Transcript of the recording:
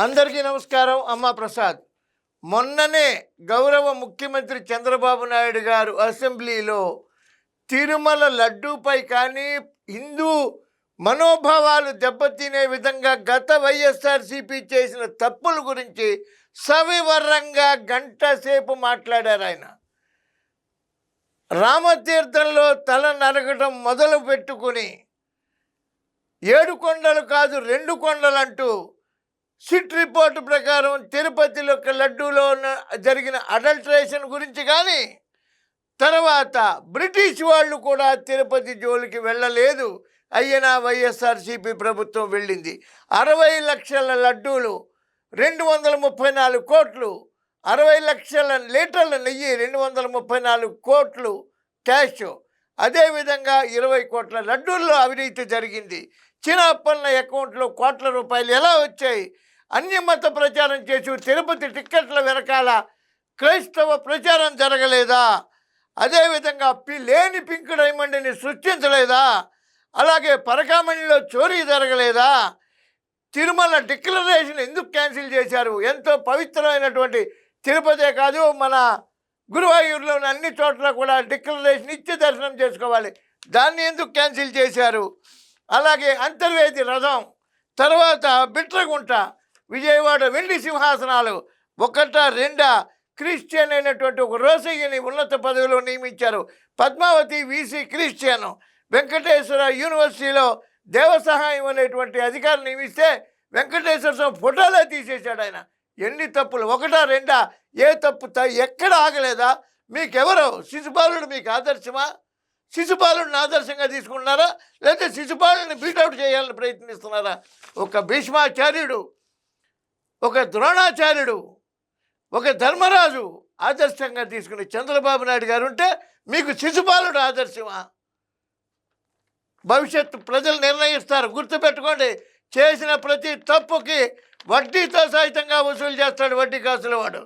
అందరికీ నమస్కారం. అమ్మ ప్రసాద్. మొన్ననే గౌరవ ముఖ్యమంత్రి చంద్రబాబు నాయుడు గారు అసెంబ్లీలో తిరుమల లడ్డూపై కానీ హిందూ మనోభావాలు దెబ్బతినే విధంగా గత వైఎస్ఆర్సీపీ చేసిన తప్పుల గురించి సవివరంగా గంట సేపు మాట్లాడారు ఆయన. రామతీర్థంలో తల నరకటం మొదలు పెట్టుకుని 7 కొండలు కాదు 2 కొండలు అంటూ సిట్ రిపోర్టు ప్రకారం తిరుపతిలో లడ్డూలో జరిగిన అడల్ట్రేషన్ గురించి కానీ, తర్వాత బ్రిటిష్ వాళ్ళు కూడా తిరుపతి జోలికి వెళ్ళలేదు, అయినా వైఎస్ఆర్సీపీ ప్రభుత్వం వెళ్ళింది. 60 లక్షల లడ్డూలు, 234 కోట్లు, 60 లక్షల లీటర్ల నెయ్యి, 234 కోట్లు క్యాష్, అదేవిధంగా 20 కోట్ల లడ్డూల్లో అవినీతి జరిగింది. చిన్నప్పన్న అకౌంట్లో కోట్ల రూపాయలు ఎలా వచ్చాయి? అన్యమత ప్రచారం చేసి తిరుపతి టిక్కెట్ల వెనకాల క్రైస్తవ ప్రచారం జరగలేదా? అదేవిధంగా లేని పింక్ డైమండ్ని సృష్టించలేదా? అలాగే పరకామణిలో చోరీ జరగలేదా? తిరుమల డిక్లరేషన్ ఎందుకు క్యాన్సిల్ చేశారు? ఎంతో పవిత్రమైనటువంటి తిరుపతే కాదు, మన గురువాయూరులోని అన్ని చోట్ల కూడా డిక్లరేషన్ ఇచ్చి దర్శనం చేసుకోవాలి, దాన్ని ఎందుకు క్యాన్సిల్ చేశారు? అలాగే అంతర్వేది రథం, తర్వాత బిట్రగుంట, విజయవాడ వెండి సింహాసనాలు, 1 2 క్రిస్టియన్ అయినటువంటి ఒక రోసయ్యని ఉన్నత పదవిలో నియమించారు. పద్మావతి వీసీ క్రిస్టియన్, వెంకటేశ్వర యూనివర్సిటీలో దేవసహాయం అనేటువంటి అధికారం నియమిస్తే వెంకటేశ్వర స్వామి ఫోటోలే తీసేశాడు ఆయన. ఎన్ని తప్పులు! 1 2 ఏ తప్పు ఎక్కడ ఆగలేదా? మీకెవరో శిశుపాలుడు మీకు ఆదర్శమా? శిశుపాలుడిని ఆదర్శంగా తీసుకుంటున్నారా, లేకపోతే శిశుపాలుడిని బీటౌట్ చేయాలని ప్రయత్నిస్తున్నారా? ఒక భీష్మాచార్యుడు, ఒక ద్రోణాచార్యుడు, ఒక ధర్మరాజు ఆదర్శంగా తీసుకుని చంద్రబాబు నాయుడు గారు ఉంటే మీకు శిశుపాలుడు ఆదర్శమా? భవిష్యత్తు ప్రజలు నిర్ణయిస్తారు, గుర్తుపెట్టుకోండి. చేసిన ప్రతి తప్పుకి వడ్డీతో సహితంగా వసూలు చేస్తాడు వడ్డీ కాసుల వాడు.